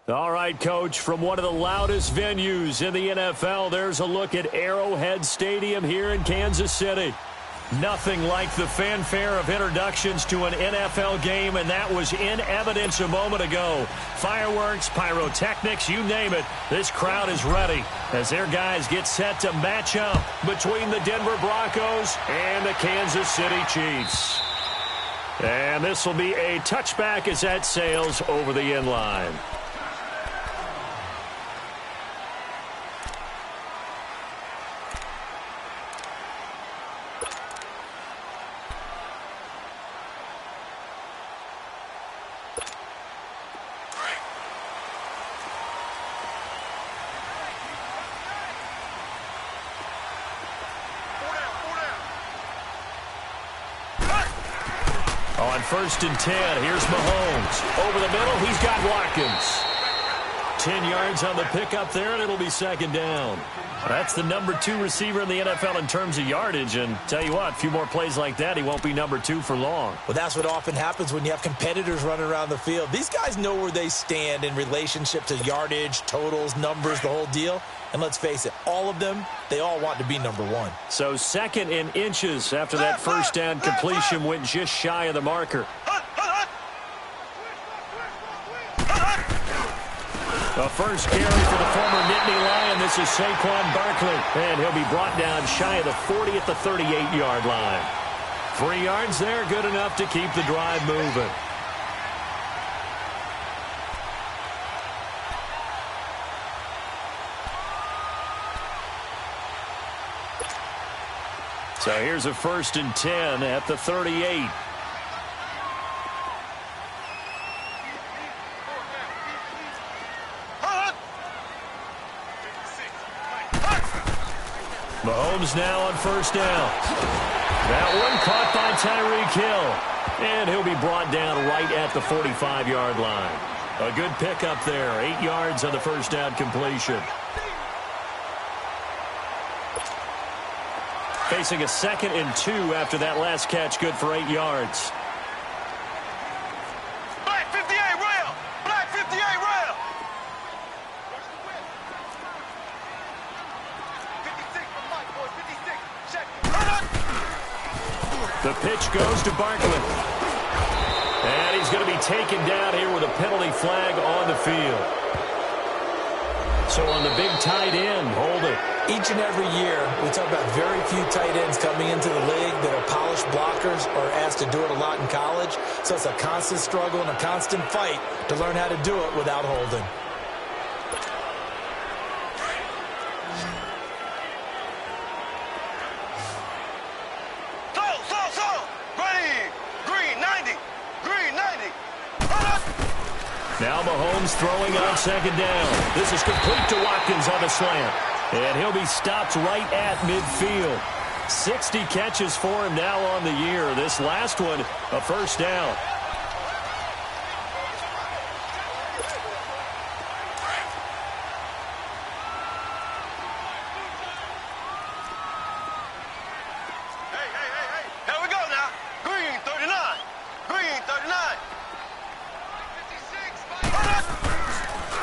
All right, Coach, from one of the loudest venues in the NFL, there's a look at Arrowhead Stadium here in Kansas City. Nothing like the fanfare of introductions to an NFL game, and that was in evidence a moment ago. Fireworks, pyrotechnics, you name it. This crowd is ready as their guys get set to match up between the Denver Broncos and the Kansas City Chiefs. And this will be a touchback as that sails over the end line. On 1st and 10, here's Mahomes. Over the middle, he's got Watkins. 10 yards on the pickup there, and it'll be 2nd down. That's the number 2 receiver in the NFL in terms of yardage, and tell you what, a few more plays like that, he won't be number 2 for long. Well, that's what often happens when you have competitors running around the field. These guys know where they stand in relationship to yardage, totals, numbers, the whole deal. And let's face it, all of them, they all want to be number 1. So 2nd in inches after that 1st down completion went just shy of the marker. The first carry for the former Nittany Lion. This is Saquon Barkley. And he'll be brought down shy of the 40 at the 38-yard line. 3 yards there, good enough to keep the drive moving. So here's a 1st and 10 at the 38. Mahomes now on 1st down. That one caught by Tyreek Hill. And he'll be brought down right at the 45-yard line. A good pickup there. 8 yards on the 1st down completion. Facing a 2nd and 2 after that last catch, good for 8 yards. Black 58 rail! Black 58 rail! 56 for Mike, boy, 56. Check. The pitch goes to Barkley. And he's going to be taken down here with a penalty flag on the field. So on the big tight end, hold it. Each and every year, we talk about very few tight ends coming into the league that are polished blockers or asked to do it a lot in college. So it's a constant struggle and a constant fight to learn how to do it without holding. So. Ready. Green 90. Green 90. Now Mahomes throwing on 2nd down. This is complete to Watkins on the slant. And he'll be stopped right at midfield. 60 catches for him now on the year. This last one, a first down.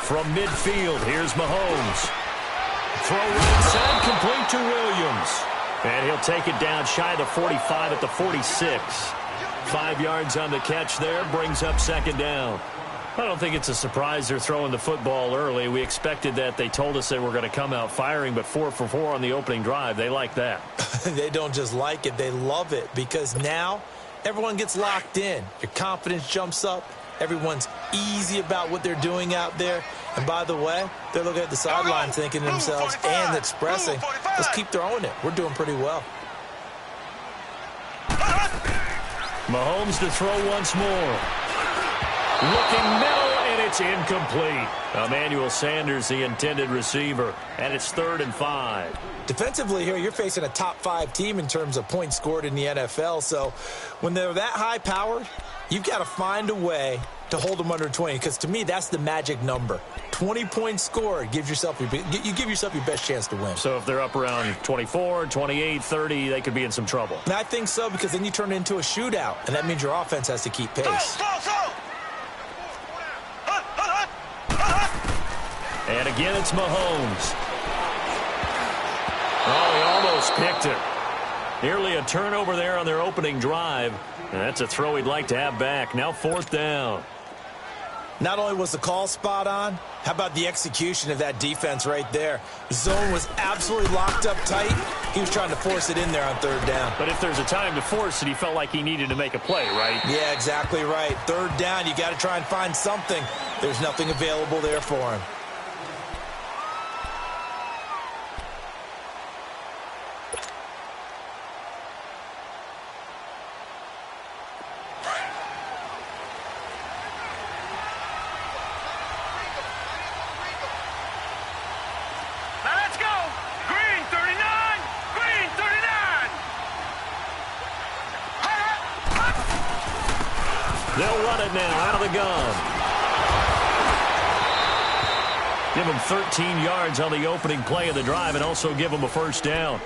From midfield, here's Mahomes. Throw right side, complete to Williams. And he'll take it down shy of the 45 at the 46. 5 yards on the catch there, brings up second down. I don't think it's a surprise they're throwing the football early. We expected that. They told us they were going to come out firing, but 4 for 4 on the opening drive. They like that. They don't just like it, they love it, because now everyone gets locked in. Your confidence jumps up. Everyone's easy about what they're doing out there. And by the way, they're looking at the sideline thinking to themselves and expressing, let's keep throwing it. We're doing pretty well. Mahomes to throw once more. Looking middle, and it's incomplete. Emmanuel Sanders, the intended receiver, and it's 3rd and 5. Defensively here, you're facing a top 5 team in terms of points scored in the NFL. So when they're that high-powered, you've got to find a way to hold them under 20, because to me, that's the magic number. 20 points scored, you give yourself your best chance to win. So if they're up around 24, 28, 30, they could be in some trouble. And I think so, because then you turn it into a shootout, and that means your offense has to keep pace. And again, it's Mahomes. Oh, he almost picked it. Nearly a turnover there on their opening drive. And that's a throw he'd like to have back. Now 4th down. Not only was the call spot on, how about the execution of that defense right there? The zone was absolutely locked up tight. He was trying to force it in there on 3rd down. But if there's a time to force it, he felt like he needed to make a play, right? Yeah, exactly right. 3rd down, you got to try and find something. There's nothing available there for him. They'll run it now out of the gun. Give them 13 yards on the opening play of the drive and also give them a first down.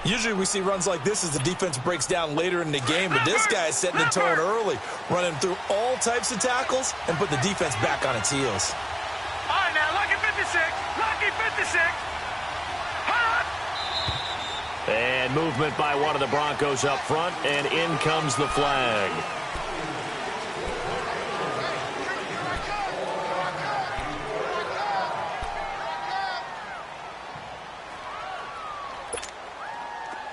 Usually we see runs like this as the defense breaks down later in the game, but this guy is setting the tone early, running through all types of tackles and put the defense back on its heels. All right, now, lucky 56, lucky 56. And movement by one of the Broncos up front, and in comes the flag.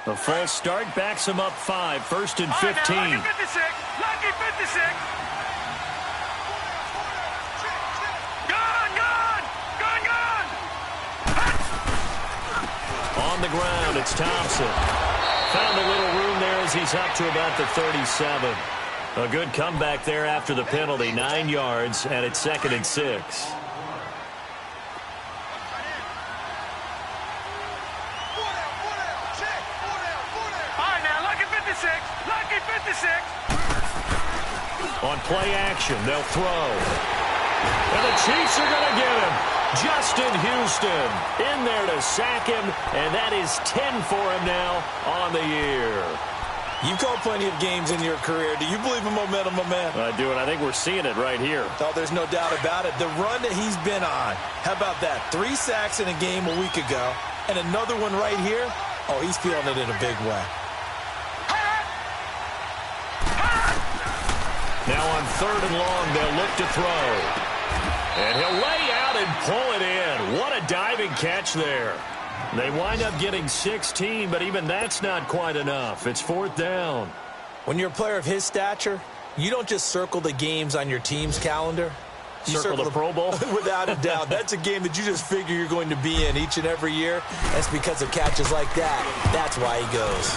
The false start backs him up 5, 1st and 15. Right, now, lucky 56, lucky 56. On the ground, it's Thompson. Found a little room there as he's up to about the 37. A good comeback there after the penalty, 9 yards, and it's 2nd and 6. On play action, they'll throw. And the Chiefs are going to get him. Justin Houston in there to sack him, and that is 10 for him now on the year. You've called plenty of games in your career. Do you believe in momentum, my man? I do, and I think we're seeing it right here. Oh, there's no doubt about it. The run that he's been on, how about that? 3 sacks in a game a week ago, and another one right here. Oh, he's feeling it in a big way. Now on 3rd and long, they'll look to throw. And he'll lay out and pull it in. What a diving catch there. They wind up getting 16, but even that's not quite enough. It's 4th down. When you're a player of his stature, you don't just circle the games on your team's calendar. You circle the Pro Bowl? Without a doubt. That's a game that you just figure you're going to be in each and every year. That's because of catches like that. That's why he goes.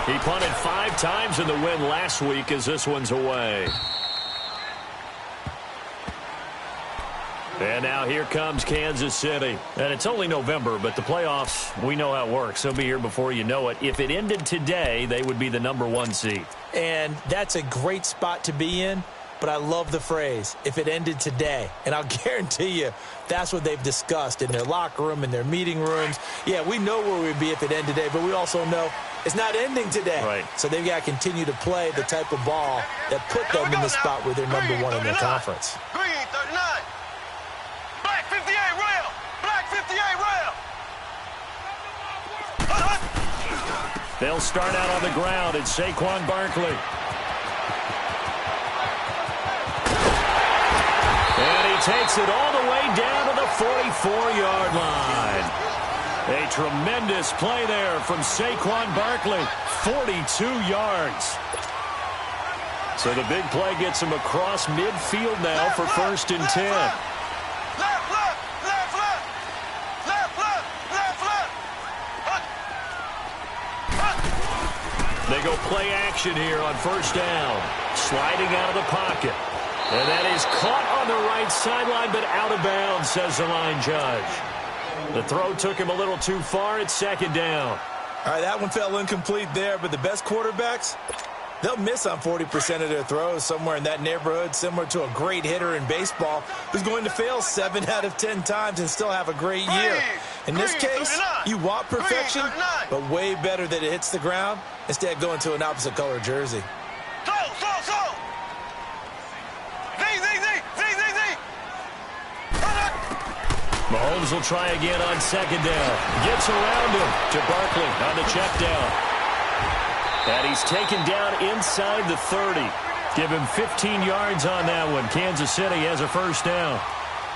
He punted 5 times in the win last week as this one's away. And now here comes Kansas City. And it's only November, but the playoffs, we know how it works. They'll be here before you know it. If it ended today, they would be the #1 seed. And that's a great spot to be in, but I love the phrase, if it ended today. And I'll guarantee you that's what they've discussed in their locker room, in their meeting rooms. Yeah, we know where we'd be if it ended today, but we also know it's not ending today. Right. So they've got to continue to play the type of ball that put them in the spot where they're #1 in their conference. Green 39. Black 58 rail. Black 58 rail. They'll start out on the ground. It's Saquon Barkley. And he takes it all the way down to the 44-yard line. A tremendous play there from Saquon Barkley. 42 yards. So the big play gets him across midfield now for 1st and 10. Left, left, left, left. Left, left, left, left. They go play action here on 1st down. Sliding out of the pocket. And that is caught on the right sideline, but out of bounds, says the line judge. The throw took him a little too far. It's 2nd down. All right, that one fell incomplete there, but the best quarterbacks, they'll miss on 40% of their throws, somewhere in that neighborhood, similar to a great hitter in baseball who's going to fail 7 out of 10 times and still have a great year. In this case, you want perfection, but way better that it hits the ground instead of going to an opposite color jersey. So. Mahomes will try again on 2nd down. Gets around him to Barkley on the check down. And he's taken down inside the 30. Give him 15 yards on that one. Kansas City has a 1st down.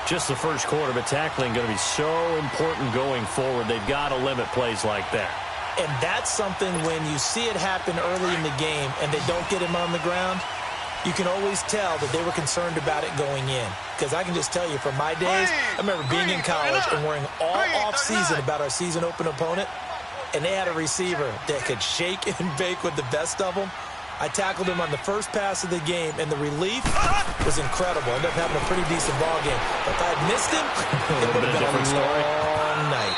Just the first quarter, but tackling going to be so important going forward. They've got to limit plays like that. And that's something when you see it happen early in the game and they don't get him on the ground, you can always tell that they were concerned about it going in. Because I can just tell you from my days, I remember being in college and worrying all off-season about our season-open opponent, and they had a receiver that could shake and bake with the best of them. I tackled him on the first pass of the game, and the relief was incredible. I ended up having a pretty decent ball game. But if I had missed him, it would have been a long night.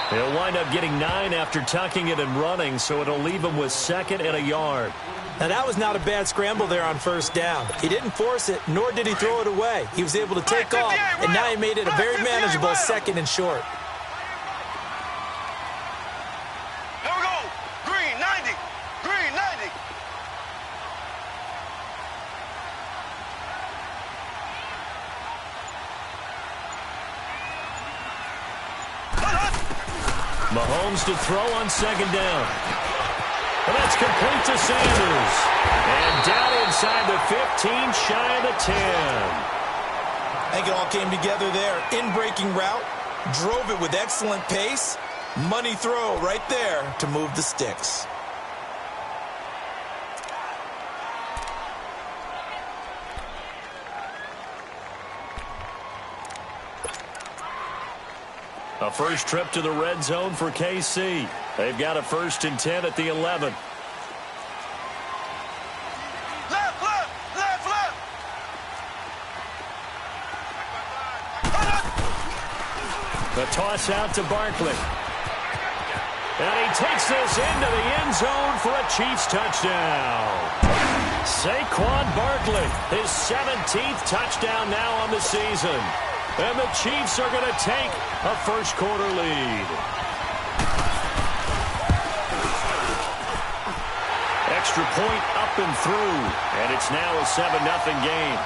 He'll wind up getting 9 after tucking it and running, so it'll leave him with 2nd and a yard. Now, that was not a bad scramble there on 1st down. He didn't force it, nor did he throw it away. He was able to take off, and now he made it a very manageable 2nd and short. Here we go. Green 90. Green 90. Mahomes to throw on 2nd down. And that's complete to Sanders. And down inside the 15, shy of the 10. I think it all came together there. In-breaking route, drove it with excellent pace. Money throw right there to move the sticks. A first trip to the red zone for KC. They've got a 1st and 10 at the 11. Left, left, left, left. The toss out to Barkley. And he takes this into the end zone for a Chiefs touchdown. Saquon Barkley, his 17th touchdown now on the season. And the Chiefs are going to take a first quarter lead. Extra point up and through. And it's now a 7-0 game.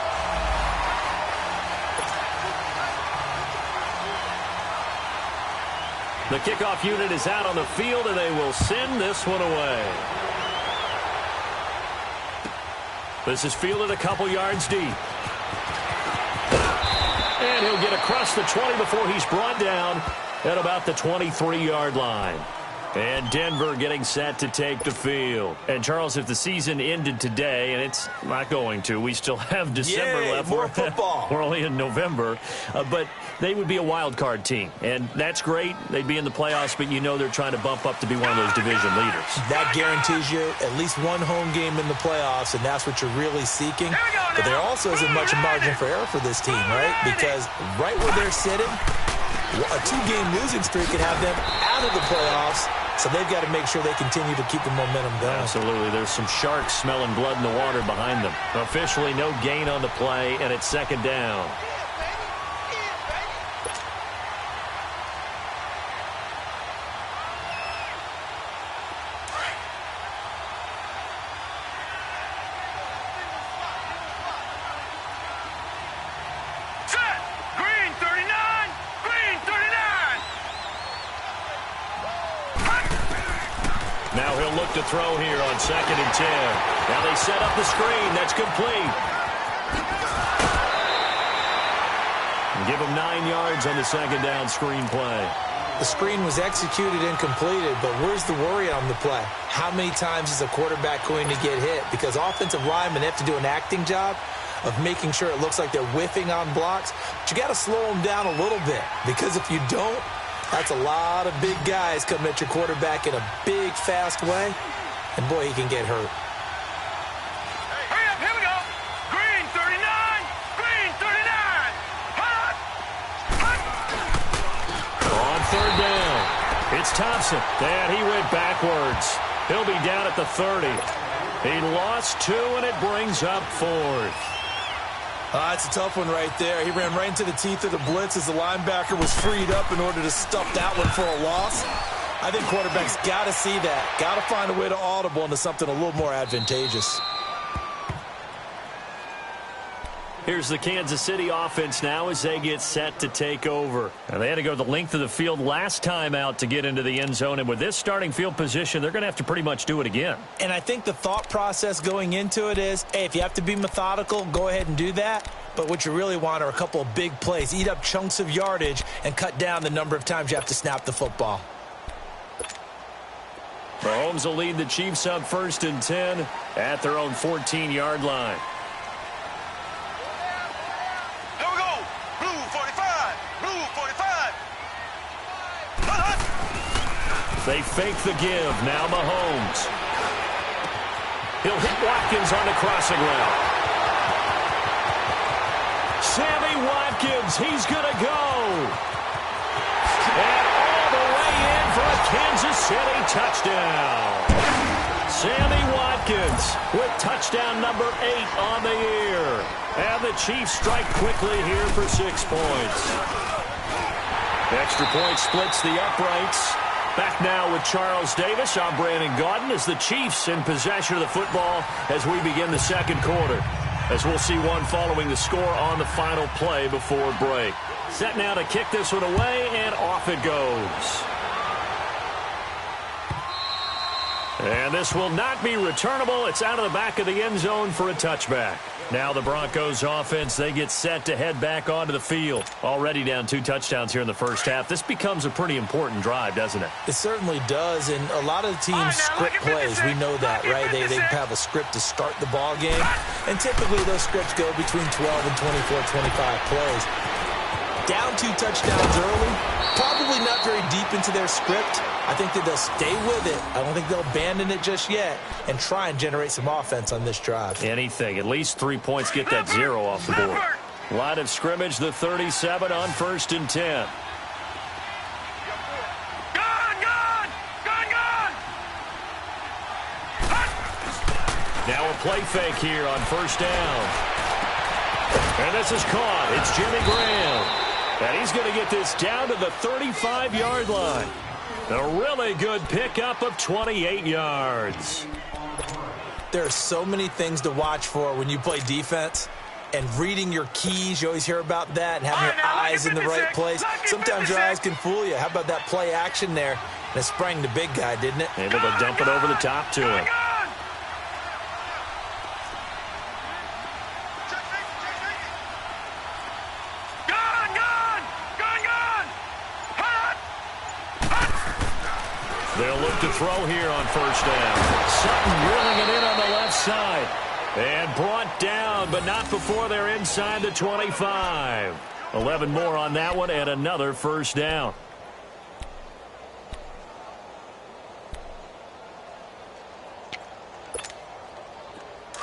The kickoff unit is out on the field, and they will send this one away. This is fielded a couple yards deep. And he'll get across the 20 before he's brought down at about the 23-yard line. And Denver getting set to take the field. And, Charles, if the season ended today, and it's not going to, we still have December left. More football. We're only in November. But they would be a wild card team. And that's great. They'd be in the playoffs, but you know they're trying to bump up to be one of those division leaders. That guarantees you at least one home game in the playoffs, and that's what you're really seeking. But there also isn't much margin for error for this team, right? Because right where they're sitting, a 2-game losing streak could have them out of the playoffs. So they've got to make sure they continue to keep the momentum going. Absolutely. There's some sharks smelling blood in the water behind them. Officially no gain on the play, and it's second down. Now he'll look to throw here on 2nd and 10. Now they set up the screen. That's complete. And give him 9 yards on the second down screen play. The screen was executed and completed, but where's the worry on the play? How many times is a quarterback going to get hit? Because offensive linemen have to do an acting job of making sure it looks like they're whiffing on blocks. But you got to slow them down a little bit, because if you don't, that's a lot of big guys coming at your quarterback in a big, fast way. And, boy, he can get hurt. Hey, hurry up, here we go. Green 39, green 39. Hot, hot. On 3rd down, it's Thompson. And he went backwards. He'll be down at the 30. He lost 2, and it brings up 4th. It's a tough one right there. He ran right into the teeth of the blitz as the linebacker was freed up in order to stuff that one for a loss. I think quarterbacks got to see that. Got to find a way to audible into something a little more advantageous. Here's the Kansas City offense now as they get set to take over. Now, they had to go the length of the field last time out to get into the end zone, and with this starting field position, they're going to have to pretty much do it again. And I think the thought process going into it is, hey, if you have to be methodical, go ahead and do that. But what you really want are a couple of big plays. Eat up chunks of yardage and cut down the number of times you have to snap the football. Mahomes will lead the Chiefs up 1st and 10 at their own 14-yard line. Here we go. Blue 45, blue 45. Hot, hot. They fake the give. Now Mahomes. He'll hit Watkins on the crossing route. Sammy Watkins, he's going to go. And all the way in for a Kansas City touchdown. Sammy Watkins with touchdown number 8 on the year. And the Chiefs strike quickly here for 6 points. Extra point splits the uprights. Back now with Charles Davis. I'm Brandon Gaudin as the Chiefs in possession of the football as we begin the second quarter. As we'll see one following the score on the final play before break. Set now to kick this one away, and off it goes. And this will not be returnable. It's out of the back of the end zone for a touchback. Now the Broncos offense, they get set to head back onto the field. Already down 2 touchdowns here in the first half. This becomes a pretty important drive, doesn't it? It certainly does, and a lot of the teams script plays. We know that, right? They have a script to start the ball game, and typically those scripts go between 12 and 24, 25 plays. Down 2 touchdowns early, probably not very deep into their script. I think that they'll stay with it. I don't think they'll abandon it just yet and try and generate some offense on this drive. Anything. At least 3 points, get that 0 off the board. Line of scrimmage, the 37 on 1st and 10. Now a play fake here on 1st down. And this is caught. It's Jimmy Graham. And he's going to get this down to the 35-yard line. A really good pickup of 28 yards. There are so many things to watch for when you play defense. And reading your keys, you always hear about that, and having your eyes in the right place. Sometimes your eyes can fool you. How about that play action there? And it sprang the big guy, didn't it? Able to dump it over the top to him. They'll look look to throw here on first down. Sutton drilling it in on the left side. And brought down, but not before they're inside the 25. 11 more on that one and another first down.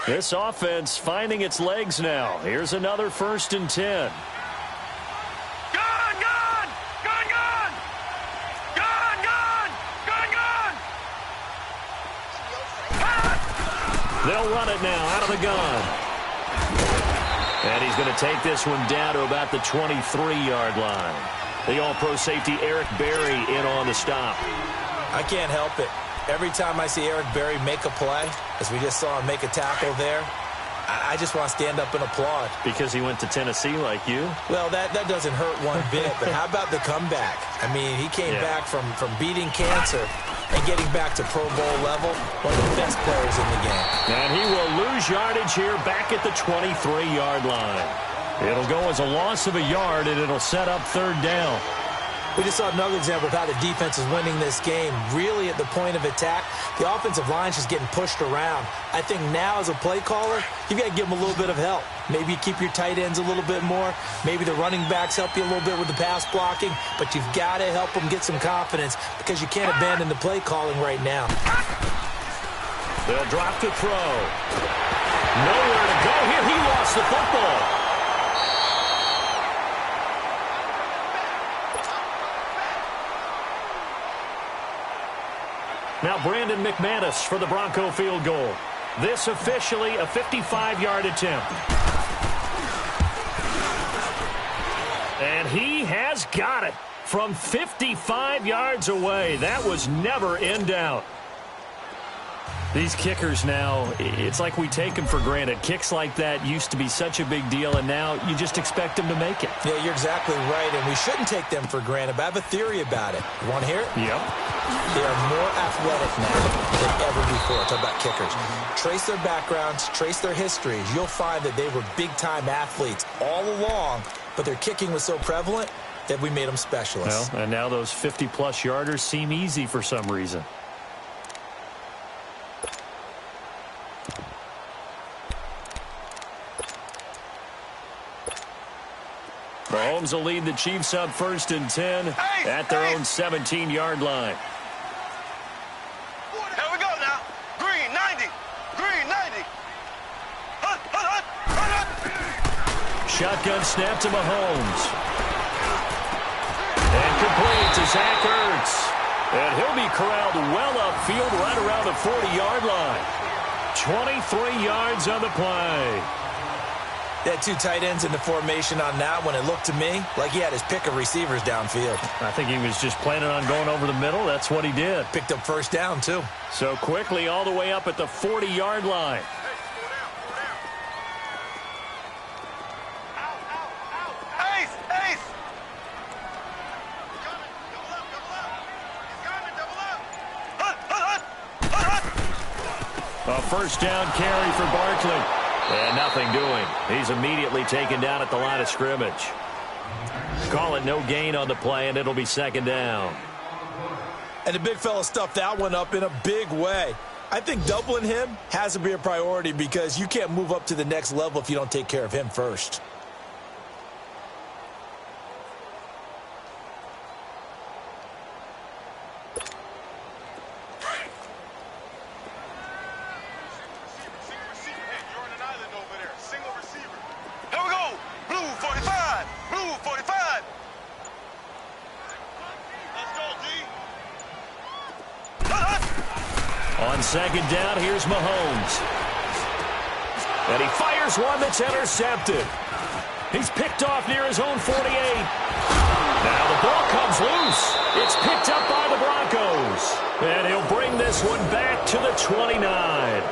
This offense finding its legs now. Here's another 1st and 10. They'll run it now out of the gun. And he's going to take this one down to about the 23-yard line. The all-pro safety Eric Berry in on the stop. I can't help it. Every time I see Eric Berry make a play, as we just saw him make a tackle there, I just want to stand up and applaud. Because he went to Tennessee like you? Well, that doesn't hurt one bit, but how about the comeback? I mean, he came back from beating cancer and getting back to Pro Bowl level, one of the best players in the game. And he will lose yardage here back at the 23-yard line. It'll go as a loss of a yard, and it'll set up 3rd down. We just saw another example of how the defense is winning this game. Really at the point of attack, the offensive line's just getting pushed around. I think now as a play caller, you've got to give them a little bit of help. Maybe you keep your tight ends a little bit more. Maybe the running backs help you a little bit with the pass blocking. But you've got to help them get some confidence because you can't abandon the play calling right now. They'll drop to throw. Nowhere to go here. He lost the football. Now Brandon McManus for the Bronco field goal. This officially a 55-yard attempt. And he has got it from 55 yards away. That was never in doubt. These kickers now, it's like we take them for granted. Kicks like that used to be such a big deal, and now you just expect them to make it. Yeah, you're exactly right, and we shouldn't take them for granted, but I have a theory about it. You want to hear it? Yep. They are more athletic now than ever before. Talk about kickers. Trace their backgrounds, trace their histories. You'll find that they were big-time athletes all along, but their kicking was so prevalent that we made them specialists. Well, and now those 50-plus yarders seem easy for some reason. Mahomes will lead the Chiefs up 1st and 10 at their own 17-yard line. Here we go now. Green 90. Green 90. Hut, hut, hut, hut, hut. Shotgun snap to Mahomes. And complete to Zach Ertz. And he'll be corralled well upfield right around the 40-yard line. 23 yards on the play. They had 2 tight ends in the formation on that one. It looked to me like he had his pick of receivers downfield. I think he was just planning on going over the middle. That's what he did. Picked up 1st down, too. So quickly all the way up at the 40-yard line. Ace, ace. Hut, hut, hut, hut. A 1st down carry for Barkley. And nothing doing. He's immediately taken down at the line of scrimmage. Call it no gain on the play, and it'll be 2nd down. And the big fella stuffed that one up in a big way. I think doubling him has to be a priority because you can't move up to the next level if you don't take care of him first. On 2nd down, here's Mahomes. And he fires one that's intercepted. He's picked off near his own 48. Now the ball comes loose. It's picked up by the Broncos. And he'll bring this one back to the 29.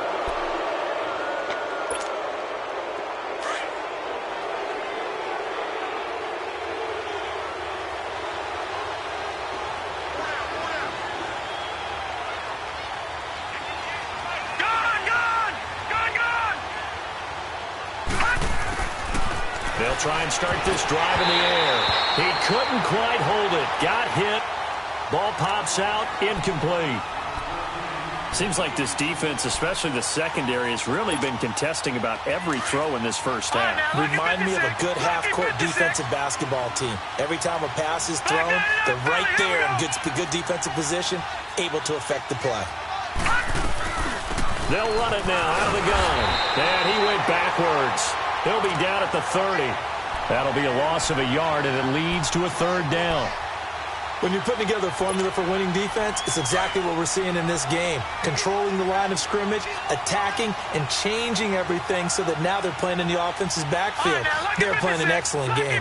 They'll try and start this drive in the air. He couldn't quite hold it. Got hit. Ball pops out. Incomplete. Seems like this defense, especially the secondary, has really been contesting about every throw in this first half. Remind me of a good half-court defensive basketball team. Every time a pass is thrown, they're right there in good defensive position, able to affect the play. They'll run it now out of the gun. And he went backwards. He'll be down at the 30. That'll be a loss of a yard, and it leads to a third down. When you're putting together a formula for winning defense, it's exactly what we're seeing in this game. Controlling the line of scrimmage, attacking, and changing everything so that now they're playing in the offense's backfield. They're playing an excellent game.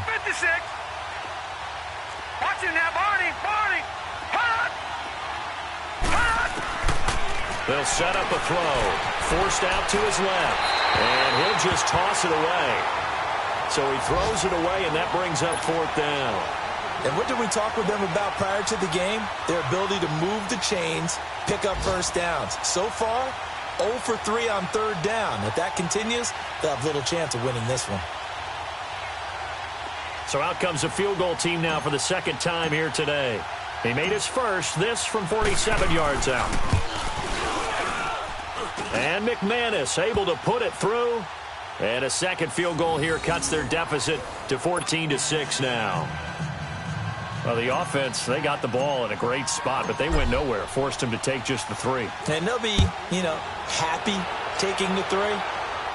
Watch him now, Barney. They'll set up a throw. Forced out to his left. And he'll just toss it away. So he throws it away, and that brings up fourth down. And what did we talk with them about prior to the game? Their ability to move the chains, pick up first downs. So far, 0 for 3 on third down. If that continues, they'll have little chance of winning this one. So out comes a field goal team now for the second time here today. He made his first, this from 47 yards out. And McManus able to put it through. And a second field goal here cuts their deficit to 14-6 now. Well, the offense, they got the ball in a great spot, but they went nowhere. Forced him to take just the 3. And they'll be, happy taking the 3.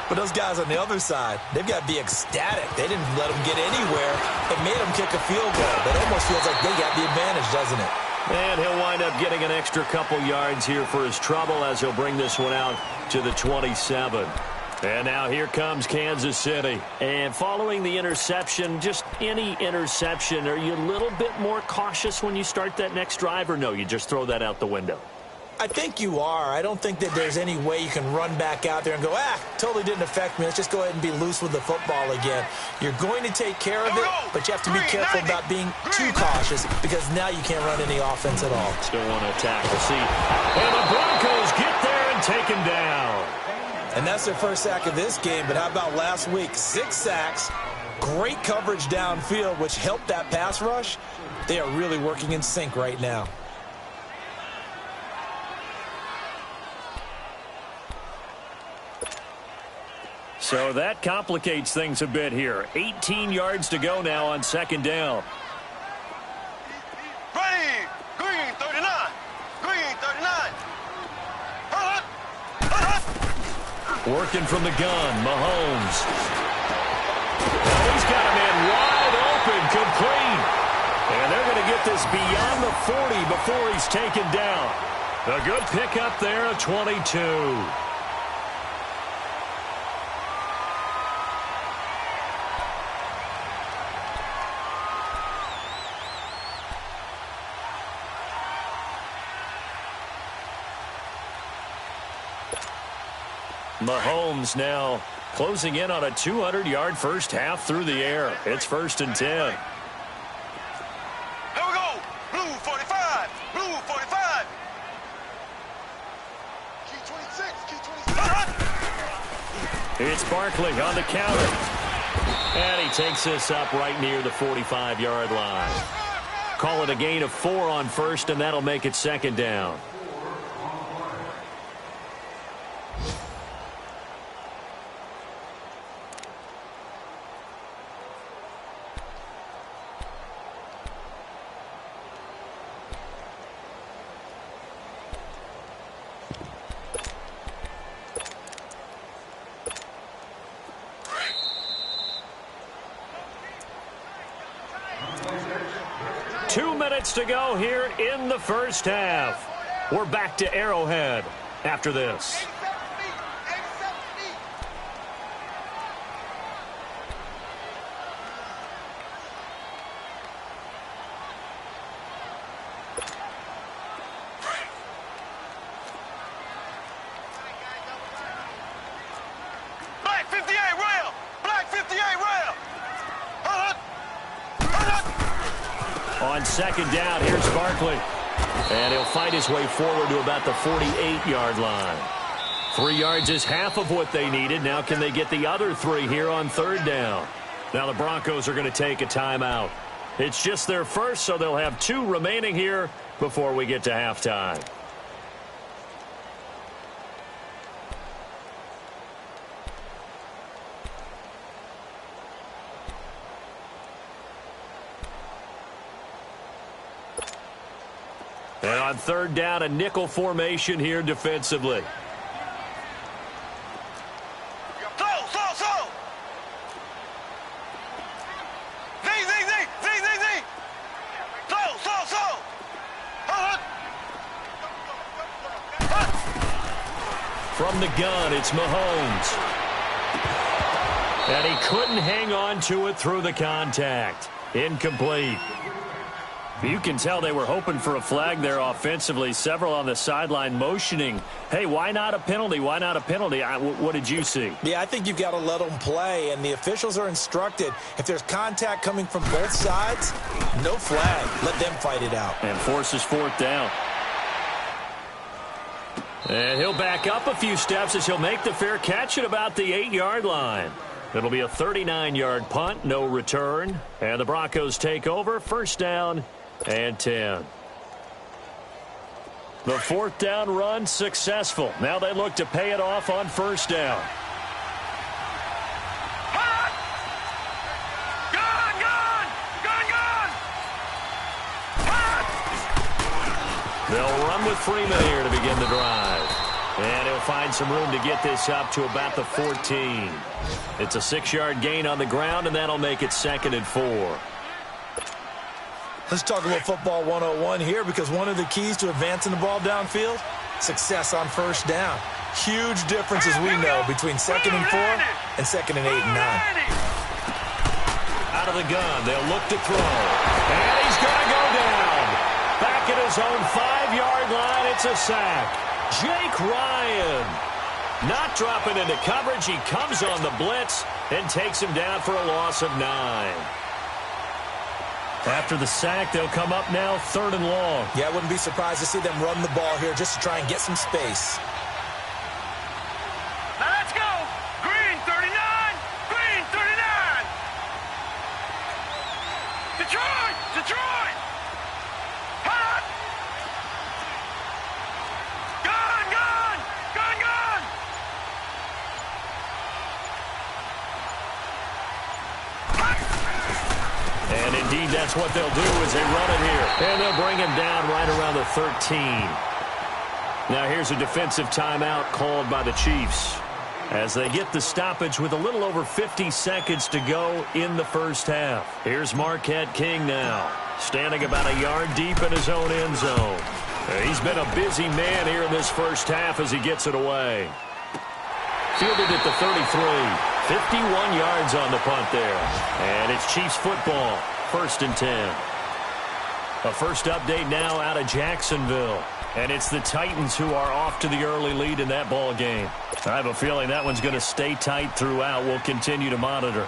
But those guys on the other side, they've got to be ecstatic. They didn't let them get anywhere. It made them kick a field goal. That almost feels like they got the advantage, doesn't it? And he'll wind up getting an extra couple yards here for his trouble as he'll bring this one out to the 27. And now here comes Kansas City. And following the interception, just any interception, are you a little bit more cautious when you start that next drive, or no, you just throw that out the window? I think you are. I don't think that there's any way you can run back out there and go, totally didn't affect me. Let's just go ahead and be loose with the football again. You're going to take care of it, but you have to be careful about being too cautious because now you can't run any offense at all. Still want to attack. We'll see. And the Broncos get there and take him down. And that's their first sack of this game, but how about last week? 6 sacks, great coverage downfield, which helped that pass rush. They are really working in sync right now. So that complicates things a bit here. 18 yards to go now on second down. Ready, green 39, green 39. Working from the gun, Mahomes. He's got a man wide open, complete. And they're going to get this beyond the 40 before he's taken down. A good pickup there, a 22. Mahomes now closing in on a 200-yard first half through the air. It's 1st and 10. Here we go. Blue 45. Blue 45. Key 26. Key 26. It's Barkley on the counter. And he takes this up right near the 45-yard line. Call it a gain of 4 on first, and that'll make it second down. To go here in the first half. We're back to Arrowhead after this. Black 58 rail. Black 58 rail. On second down, here's Barkley. And he'll fight his way forward to about the 48-yard line. 3 yards is half of what they needed. Now can they get the other 3 here on third down? Now the Broncos are going to take a timeout. It's just their first, so they'll have 2 remaining here before we get to halftime. And on third down, a nickel formation here defensively. From the gun, it's Mahomes. And he couldn't hang on to it through the contact. Incomplete. You can tell they were hoping for a flag there offensively. Several on the sideline motioning, hey, why not a penalty? Why not a penalty? What did you see? Yeah, I think you've got to let them play, and the officials are instructed, if there's contact coming from both sides, no flag. Let them fight it out. And forces fourth down. And he'll back up a few steps as he'll make the fair catch at about the 8-yard line. It'll be a 39-yard punt, no return. And the Broncos take over, first down and 10. The fourth down run successful. Now they look to pay it off on first down. They'll run with Freeman here to begin the drive. And he'll find some room to get this up to about the 14. It's a 6-yard gain on the ground, and that'll make it 2nd and 4. Let's talk about football 101 here, because one of the keys to advancing the ball downfield, success on first down. Huge difference, as we know, between 2nd and 4 and 2nd and 8 and 9. Out of the gun, they'll look to throw. And he's going to go down. Back at his own 5-yard line, it's a sack. Jake Ryan not dropping into coverage. He comes on the blitz and takes him down for a loss of 9. After the sack, they'll come up now 3rd and long. Yeah, I wouldn't be surprised to see them run the ball here just to try and get some space. Now let's go. Green 39. Green 39. Detroit. Detroit. Hot. Gun. Gun. Gun. Gun. And indeed, that's what they'll do as they run it here. And they'll bring him down right around the 13. Now here's a defensive timeout called by the Chiefs as they get the stoppage with a little over 50 seconds to go in the first half. Here's Marquette King now, standing about a yard deep in his own end zone. He's been a busy man here in this first half as he gets it away. Fielded at the 33. 51 yards on the punt there. And it's Chiefs football, 1st and 10. A first update now out of Jacksonville. And it's the Titans who are off to the early lead in that ball game. I have a feeling that one's going to stay tight throughout. We'll continue to monitor.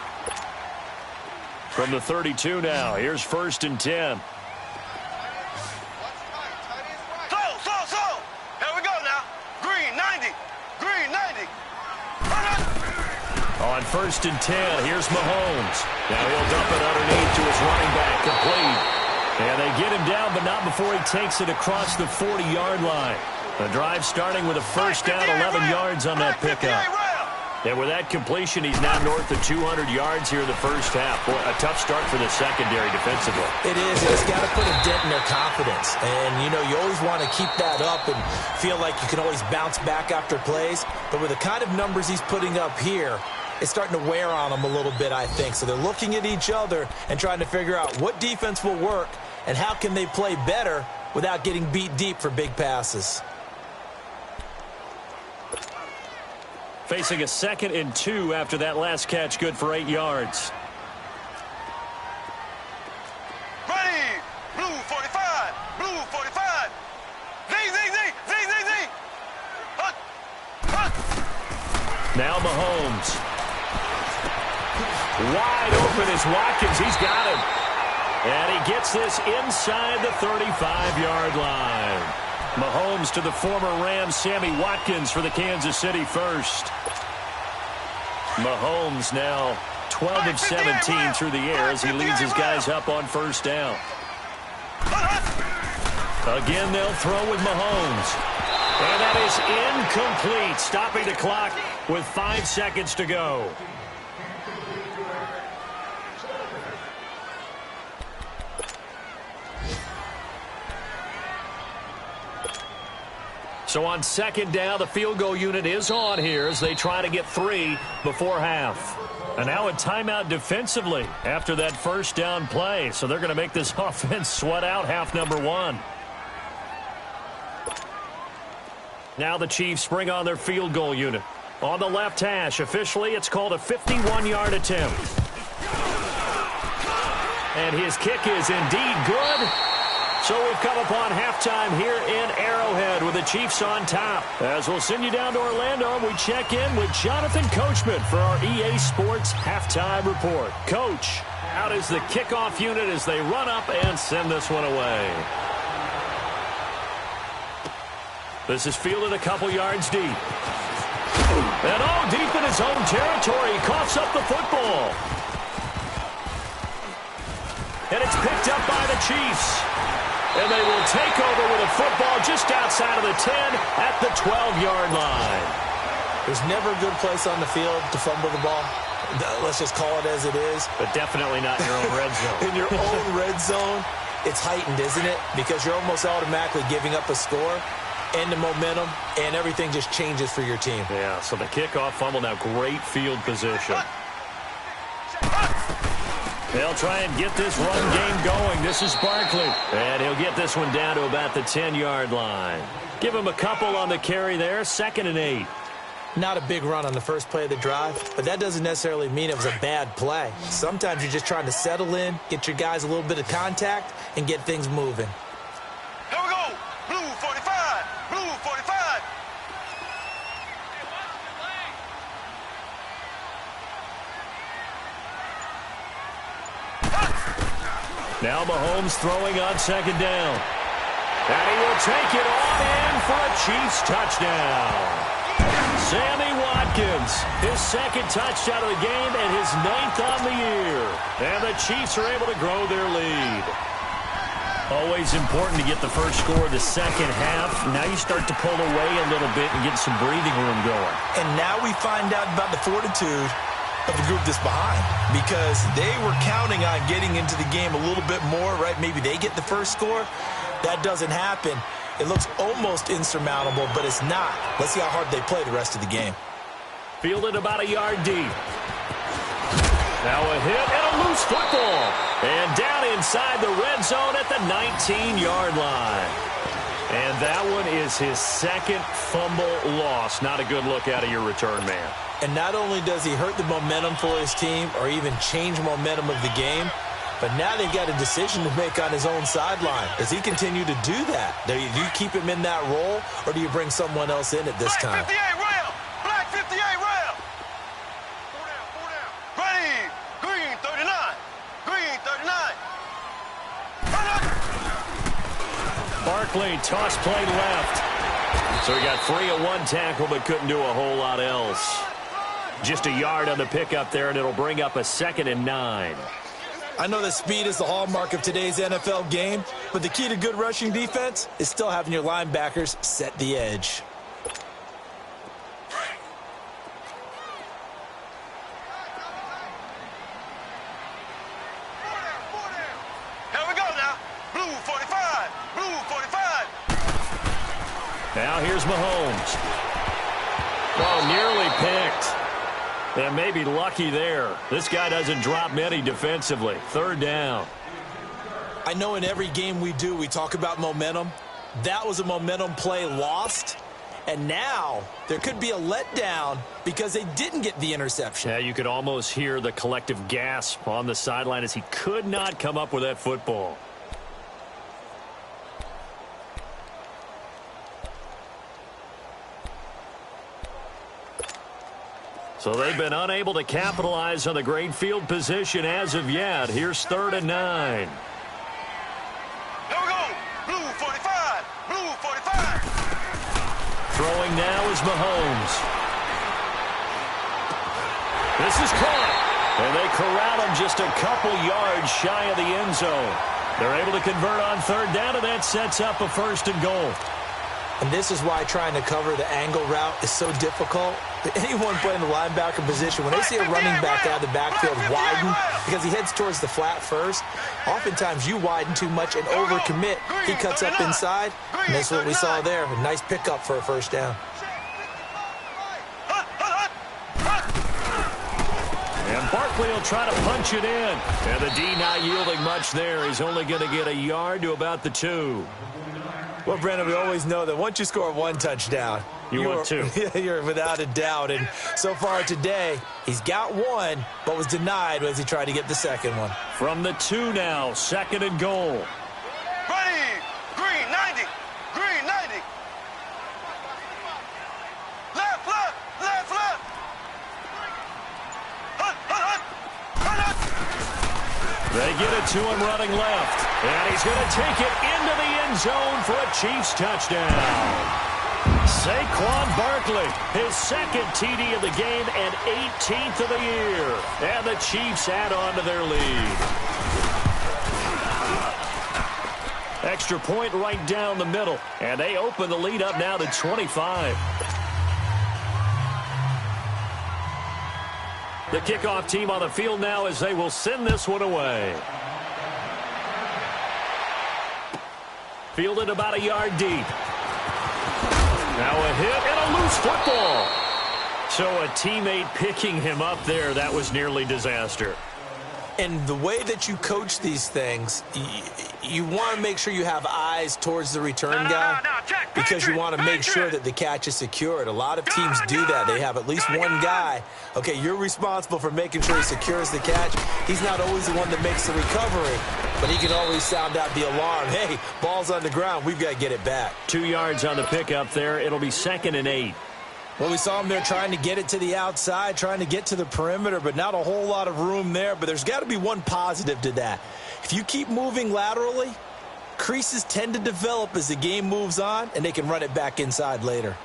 From the 32 now, here's 1st and 10. Here we go now. Green 90. Green 90. On 1st and 10, here's Mahomes. Now he'll dump it underneath to his running back, complete. And they get him down, but not before he takes it across the 40-yard line. The drive starting with a first down, 11 yards on that pickup. And with that completion, he's now north of 200 yards here in the first half. Boy, a tough start for the secondary defensively. It is. It's got to put a dent in their confidence. And, you know, you always want to keep that up and feel like you can always bounce back after plays. But with the kind of numbers he's putting up here, it's starting to wear on them a little bit, I think. So they're looking at each other and trying to figure out what defense will work and how can they play better without getting beat deep for big passes. Facing a 2nd and 2 after that last catch, good for 8 yards. Ready. Blue 45. Blue 45. Z. Hut. Now Mahomes. Wide open is Watkins. He's got him. And he gets this inside the 35-yard line. Mahomes to the former Rams, Sammy Watkins for the Kansas City first. Mahomes now 12 of 17 through the air as he leads his guys up on first down. Again, they'll throw with Mahomes. And that is incomplete, stopping the clock with 5 seconds to go. So on second down, the field goal unit is on here as they try to get 3 before half. And now a timeout defensively after that first down play. So they're going to make this offense sweat out half number 1. Now the Chiefs bring on their field goal unit. On the left hash, officially it's called a 51-yard attempt. And his kick is indeed good. So we've come upon halftime here in Arrowhead with the Chiefs on top. As we'll send you down to Orlando, we check in with Jonathan Coachman for our EA Sports Halftime Report. Coach, out is the kickoff unit as they run up and send this one away. This is fielded a couple yards deep. And deep in his own territory, he coughs up the football. And it's picked up by the Chiefs. And they will take over with a football just outside of the 10 at the 12-yard line. There's never a good place on the field to fumble the ball. Let's just call it as it is. But definitely not in your own red zone. In your own red zone, it's heightened, isn't it? Because you're almost automatically giving up a score and the momentum, and everything just changes for your team. Yeah, so the kickoff fumble, now great field position. They'll try and get this run game going. This is Barkley. And he'll get this one down to about the 10-yard line. Give him a couple on the carry there. 2nd and 8. Not a big run on the first play of the drive, but that doesn't necessarily mean it was a bad play. Sometimes you're just trying to settle in, get your guys a little bit of contact, and get things moving. Here we go. Blue 45. Blue 45. Now Mahomes throwing on 2nd down. And he will take it on in for a Chiefs touchdown. Sammy Watkins, his 2nd touchdown of the game and his 9th on the year. And the Chiefs are able to grow their lead. Always important to get the first score of the second half. Now you start to pull away a little bit and get some breathing room going. And now we find out about the fortitude of the group that's behind, because they were counting on getting into the game a little bit more, right? Maybe they get the first score. That doesn't happen. It looks almost insurmountable, but it's not. Let's see how hard they play the rest of the game. Fielded about a yard deep. Now a hit and a loose football. And down inside the red zone at the 19-yard line. And that one is his 2nd fumble loss. Not a good look out of your return man. And not only does he hurt the momentum for his team or even change momentum of the game, but now they've got a decision to make on his own sideline. Does he continue to do that? Do you keep him in that role, or do you bring someone else in at this time? Black 58 rail. Black 58 rail. 4 down. Ready. Green 39. Green 39. Barkley, toss play left. So he got free of one tackle, but couldn't do a whole lot else. Just a yard on the pickup there, and it'll bring up a 2nd and 9. I know that speed is the hallmark of today's NFL game, but the key to good rushing defense is still having your linebackers set the edge. Here we go now. Blue 45. Blue 45. Now here's Mahomes. Oh, nearly picked. And maybe lucky there. This guy doesn't drop many defensively. 3rd down. I know in every game we do, we talk about momentum. That was a momentum play lost. And now there could be a letdown because they didn't get the interception. Yeah, you could almost hear the collective gasp on the sideline as he could not come up with that football. So they've been unable to capitalize on the great field position as of yet. Here's 3rd and 9. Here we go. Blue 45. Blue 45. Throwing now is Mahomes. This is caught. And they corral him just a couple yards shy of the end zone. They're able to convert on 3rd down, and that sets up a 1st and goal. And this is why trying to cover the angle route is so difficult. Anyone playing the linebacker position, when they see a running back out of the backfield widen because he heads towards the flat first, oftentimes you widen too much and overcommit. He cuts up inside, and that's what we saw there. A nice pickup for a first down. And Barkley will try to punch it in. And the D not yielding much there. He's only going to get a yard to about the 2. Well, Brandon, we always know that once you score one touchdown, want two. You're without a doubt. And so far today, he's got one, but was denied as he tried to get the second one. From the 2 now, 2nd and goal. Ready. Green 90. Green 90. Left, left, left, left. They get it to him running left. And he's going to take it into the end zone for a Chiefs touchdown. Saquon Barkley, his 2nd TD of the game and 18th of the year. And the Chiefs add on to their lead. Extra point right down the middle. And they open the lead up now to 25. The kickoff team on the field now as they will send this one away. Fielded about a yard deep. Now a hit and a loose football. So a teammate picking him up there, that was nearly disaster. And the way that you coach these things, you want to make sure you have eyes towards the return guy because you want to make sure that the catch is secured. A lot of teams do that. They have at least one guy. Okay, you're responsible for making sure he secures the catch. He's not always the one that makes the recovery, but he can always sound out the alarm. Hey, ball's on the ground. We've got to get it back. 2 yards on the pickup there. It'll be 2nd and 8. Well, we saw him there trying to get it to the outside, trying to get to the perimeter, but not a whole lot of room there. But there's got to be one positive to that. If you keep moving laterally, creases tend to develop as the game moves on, and they can run it back inside later.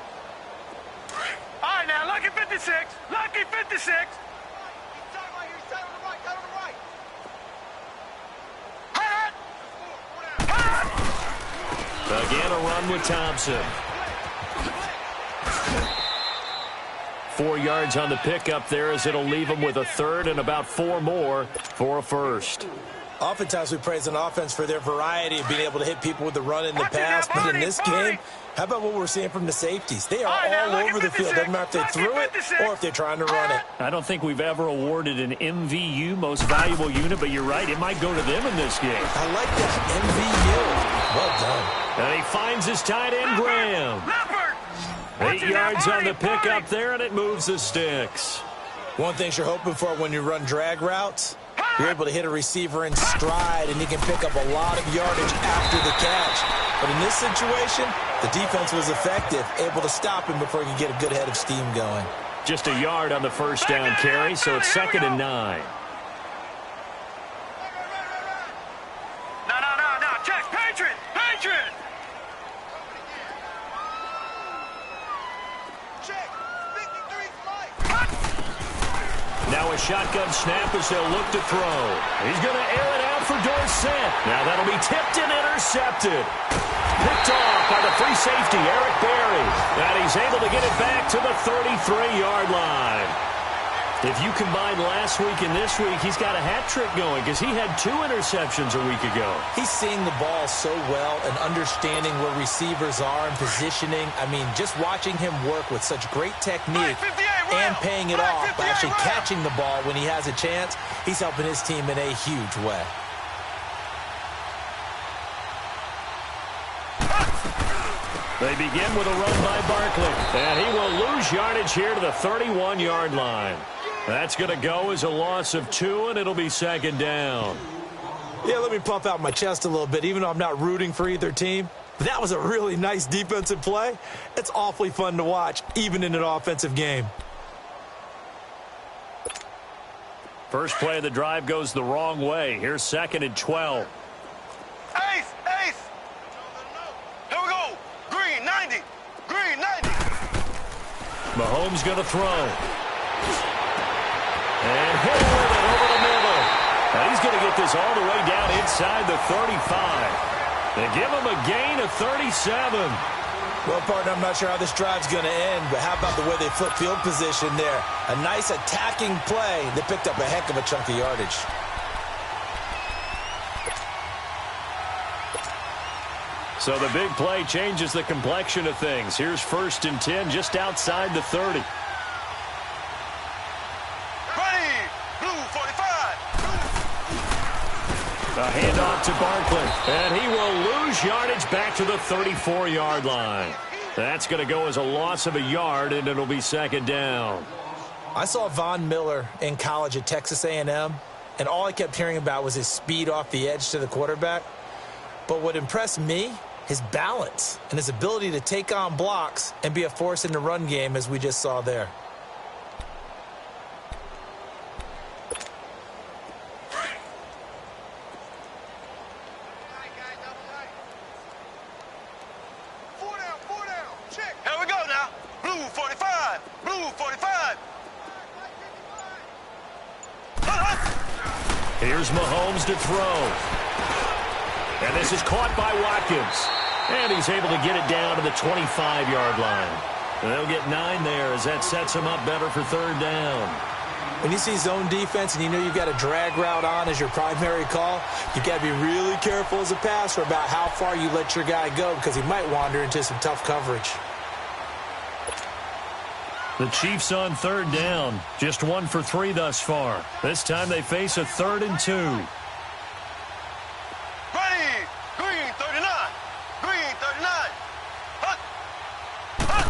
All right, now, lucky 56. Lucky 56. Again, a run with Thompson. 4 yards on the pickup there as it'll leave him with a 3rd and about 4 more for a 1st. Oftentimes we praise an offense for their variety of being able to hit people with the run and the pass, but in this game, how about what we're seeing from the safeties? They are all over the field. Doesn't matter if they threw it or if they're trying to run it. I don't think we've ever awarded an MVU, most valuable unit, but you're right, it might go to them in this game. I like that, MVU. Well done. And he finds his tight end, Graham. 8 yards on the pickup there, and it moves the sticks. One thing you're hoping for when you run drag routes, you're able to hit a receiver in stride, and he can pick up a lot of yardage after the catch. But in this situation, the defense was effective, able to stop him before he could get a good head of steam going. Just a yard on the first down carry, so it's 2nd and 9. No, check. Patriot. Now a shotgun snap as they'll look to throw. He's going to air it out for Dorsett. Now that'll be tipped and intercepted. Picked off by the free safety, Eric Berry. And he's able to get it back to the 33-yard line. If you combine last week and this week, he's got a hat trick going because he had 2 interceptions a week ago. He's seeing the ball so well and understanding where receivers are and positioning. I mean, just watching him work with such great technique and paying it off by actually catching the ball when he has a chance, he's helping his team in a huge way. They begin with a run by Barkley, and he will lose yardage here to the 31-yard line. That's going to go as a loss of 2, and it'll be 2nd down. Yeah, let me puff out my chest a little bit, even though I'm not rooting for either team. But that was a really nice defensive play. It's awfully fun to watch, even in an offensive game. First play of the drive goes the wrong way. Here's 2nd and 12. Ace. Here we go. Green 90. Mahomes going to throw. And hit with it over the middle. And he's going to get this all the way down inside the 35. They give him a gain of 37. Well, partner, I'm not sure how this drive's going to end, but how about the way they flip field position there? A nice attacking play that picked up a heck of a chunk of yardage. So the big play changes the complexion of things. Here's 1st and 10 just outside the 30. Ready, blue 45. A handoff to Barkley, and he will lose yardage back to the 34-yard line. That's going to go as a loss of a yard, and it'll be 2nd down. I saw Von Miller in college at Texas A&M, and all I kept hearing about was his speed off the edge to the quarterback. But what impressed me, his balance and his ability to take on blocks and be a force in the run game, as we just saw there. Here we go now. Blue 45. Blue 45. Here's Mahomes to throw. And this is caught by Watkins. And he's able to get it down to the 25-yard line. And they'll get 9 there as that sets him up better for 3rd down. When you see zone defense and you know you've got a drag route on as your primary call, you've got to be really careful as a passer about how far you let your guy go because he might wander into some tough coverage. The Chiefs on 3rd down. Just 1 for 3 thus far. This time they face a 3rd and 2. Ready, green 39. Green 39. Hut. Hut.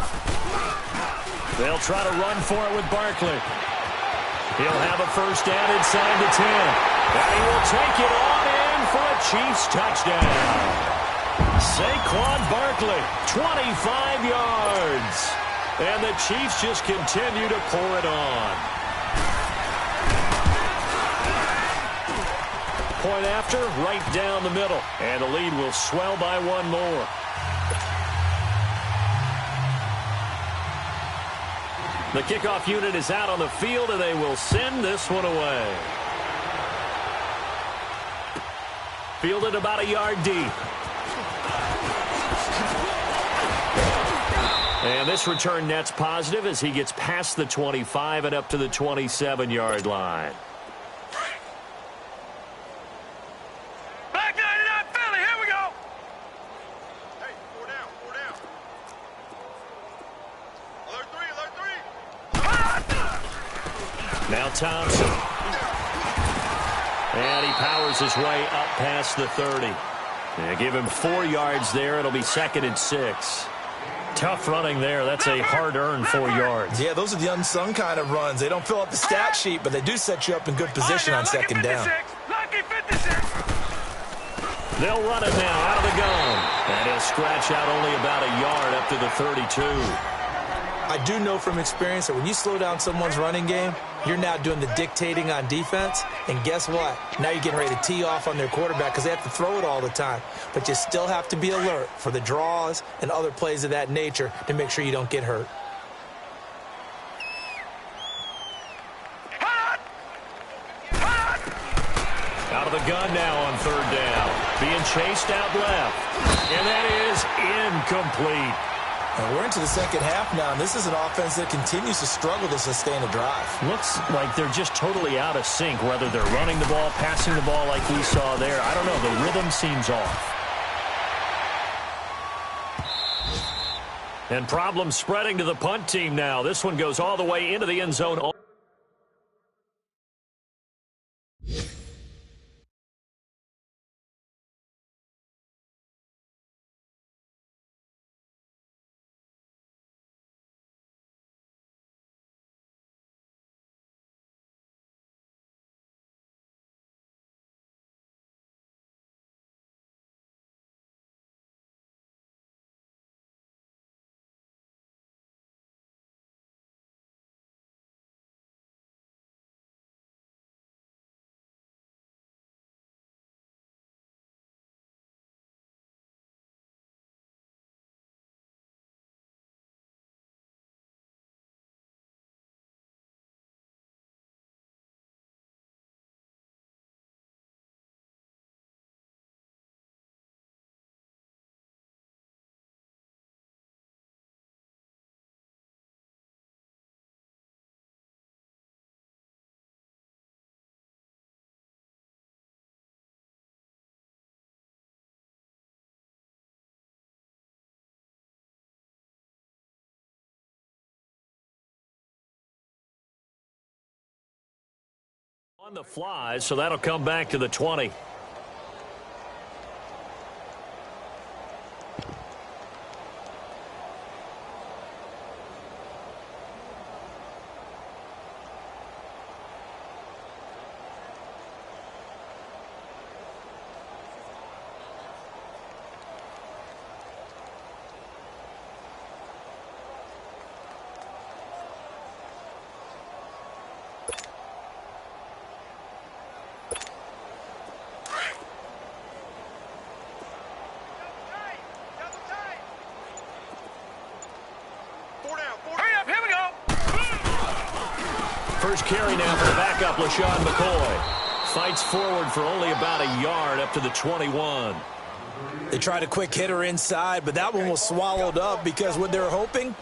They'll try to run for it with Barkley. He'll have a 1st down inside the 10. And he will take it on in for a Chiefs touchdown. Saquon Barkley, 25 yards. And the Chiefs just continue to pour it on. Point after, right down the middle. And the lead will swell by 1 more. The kickoff unit is out on the field, and they will send this one away. Fielded about a yard deep. And this return net's positive as he gets past the 25 and up to the 27-yard line. Black 99 Philly, here we go. Hey, 4 down, 4 down. Alert 3, alert 3. Now Thompson. And he powers his way up past the 30. They give him 4 yards there. It'll be 2nd and 6. Tough running there. That's a hard-earned 4 yards. Yeah, those are the unsung kind of runs. They don't fill up the stat sheet, but they do set you up in good position on 2nd down. Lucky 56. They'll run it now out of the gun. And he'll scratch out only about a yard up to the 32. I do know from experience that when you slow down someone's running game, you're now doing the dictating on defense. And guess what? Now you're getting ready to tee off on their quarterback because they have to throw it all the time. But you still have to be alert for the draws and other plays of that nature to make sure you don't get hurt. Out of the gun now on 3rd down. Being chased out left. And that is incomplete. And we're into the 2nd half now, and this is an offense that continues to struggle to sustain a drive. Looks like they're just totally out of sync, whether they're running the ball, passing the ball like we saw there. I don't know. The rhythm seems off. And problems spreading to the punt team now. This one goes all the way into the end zone. On the fly, so that'll come back to the 20. First carry now for the backup, LaShawn McCoy. Fights forward for only about a yard up to the 21. They tried a quick hitter inside, but that one was swallowed up because what they're hoping,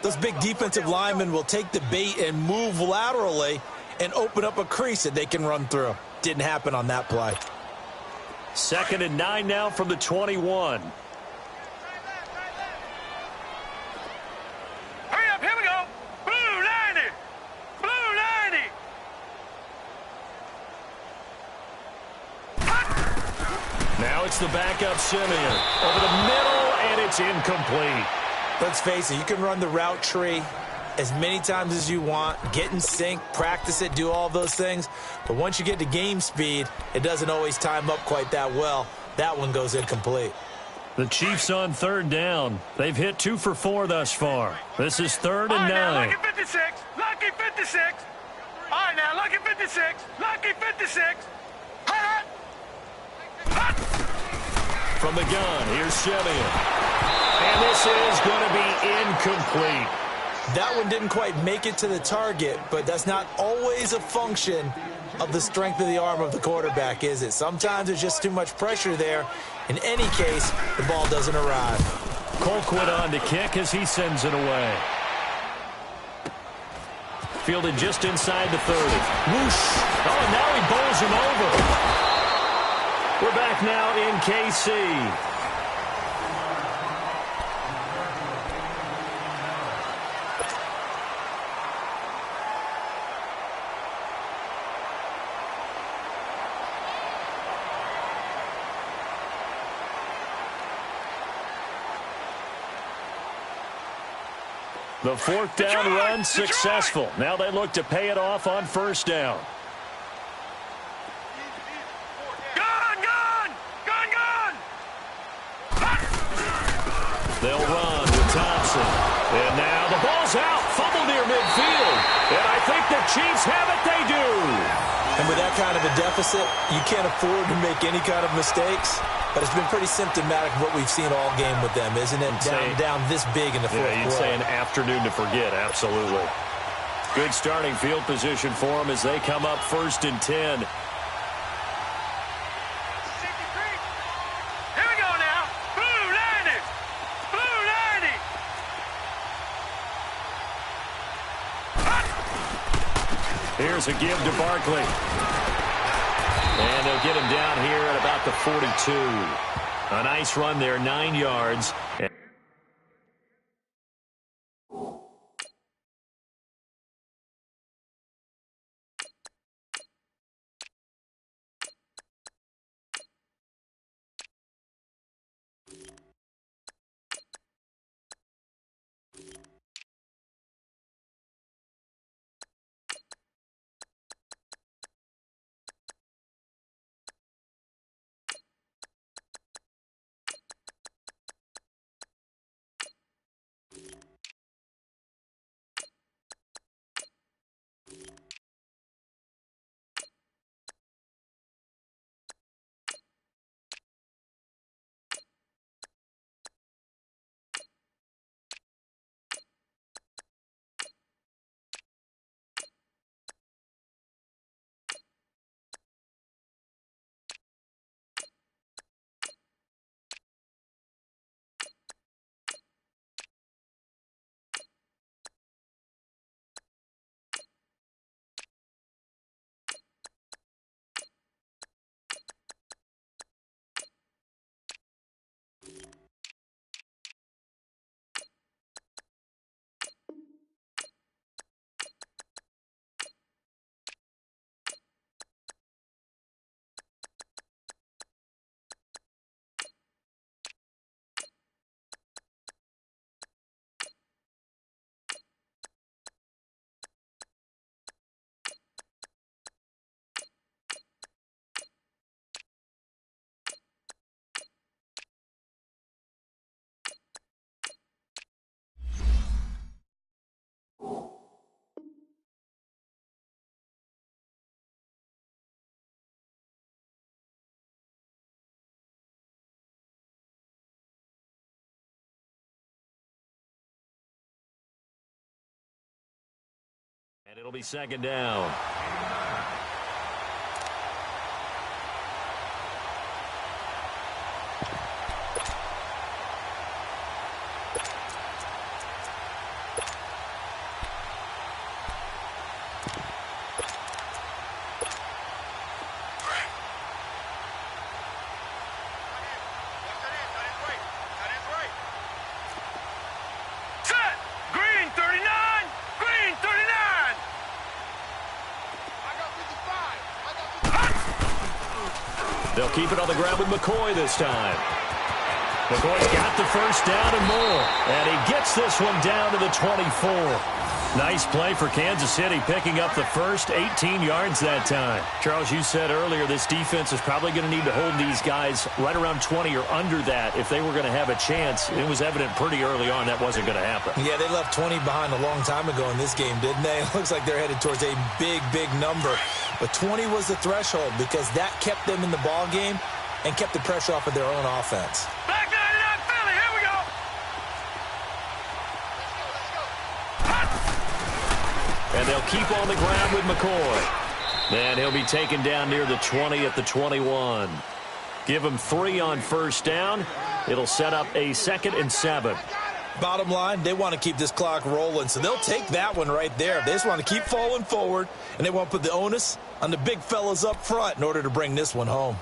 those big defensive linemen will take the bait and move laterally and open up a crease that they can run through. Didn't happen on that play. 2nd and 9 now from the 21. It's the backup Simeon over the middle, and it's incomplete. Let's face it, you can run the route tree as many times as you want, get in sync, practice it, do all those things. But once you get to game speed, it doesn't always time up quite that well. That one goes incomplete. The Chiefs on 3rd down. They've hit 2 for 4 thus far. This is 3rd and 9. Lucky 56. Lucky 56. All right, now, lucky 56. Lucky 56. Hut! Hut! From the gun, here's Simeon. And this is going to be incomplete. That one didn't quite make it to the target, but that's not always a function of the strength of the arm of the quarterback, is it? Sometimes there's just too much pressure there. In any case, the ball doesn't arrive. Colquitt on to kick as he sends it away. Fielded just inside the 30. Whoosh. Oh, and now he bowls him over. We're back now in KC. The 4th down run successful. Now they look to pay it off on 1st down. They'll run with Thompson. And now the ball's out. Fumble near midfield. And I think the Chiefs have it. They do. And with that kind of a deficit, you can't afford to make any kind of mistakes. But it's been pretty symptomatic of what we've seen all game with them, isn't it? Down this big in the fourth quarter. You'd say an afternoon to forget. Absolutely. Good starting field position for them as they come up 1st and 10. Here's a give to Barkley. And they'll get him down here at about the 42. A nice run there, 9 yards. It'll be second down. They'll keep it on the ground with McCoy this time. McCoy's got the first down and more. And he gets this one down to the 24. Nice play for Kansas City, picking up the first 18 yards that time. Charles, you said earlier this defense is probably going to need to hold these guys right around 20 or under that if they were going to have a chance. It was evident pretty early on that wasn't going to happen. Yeah, they left 20 behind a long time ago in this game, didn't they? It looks like they're headed towards a big, big number. But 20 was the threshold because that kept them in the ball game and kept the pressure off of their own offense. Back 99 Philly, here we go. And they'll keep on the ground with McCoy. And he'll be taken down near the 20 at the 21. Give him 3 on first down. It'll set up a 2nd and 7. Bottom line, they want to keep this clock rolling, so they'll take that one right there. They just want to keep falling forward, and they want to put the onus on the big fellas up front in order to bring this one home.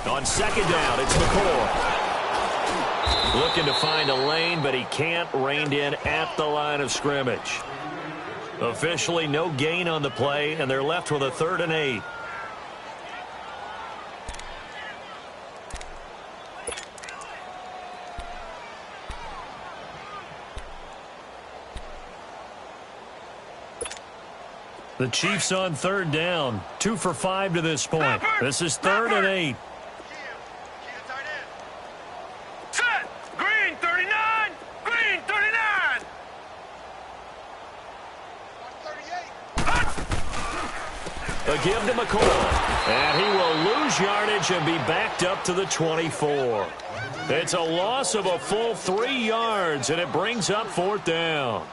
On second down, it's McCoy. Looking to find a lane, but he can't. Reined in at the line of scrimmage. Officially no gain on the play, and they're left with a 3rd and 8. The Chiefs on 3rd down. 2 for 5 to this point. This is 3rd and 8. Set. Green 39. Green 39. A give to McCoy. And he will lose yardage and be backed up to the 24. It's a loss of a full 3 yards, and it brings up 4th down.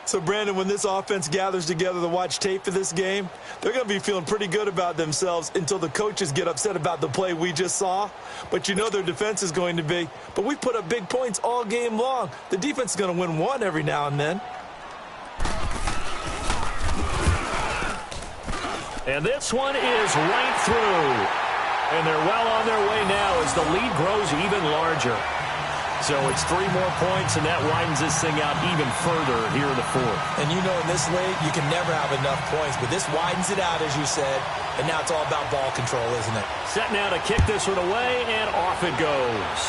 So, Brandon, when this offense gathers together to watch tape for this game, they're going to be feeling pretty good about themselves until the coaches get upset about the play we just saw. But you know their defense is going to be. But we put up big points all game long. The defense is going to win one every now and then. And this one is right through. And they're well on their way now as the lead grows even larger. So it's 3 more points, and that widens this thing out even further here in the 4th. And you know in this league, you can never have enough points, but this widens it out, as you said, and now it's all about ball control, isn't it? Set now to kick this one away, and off it goes.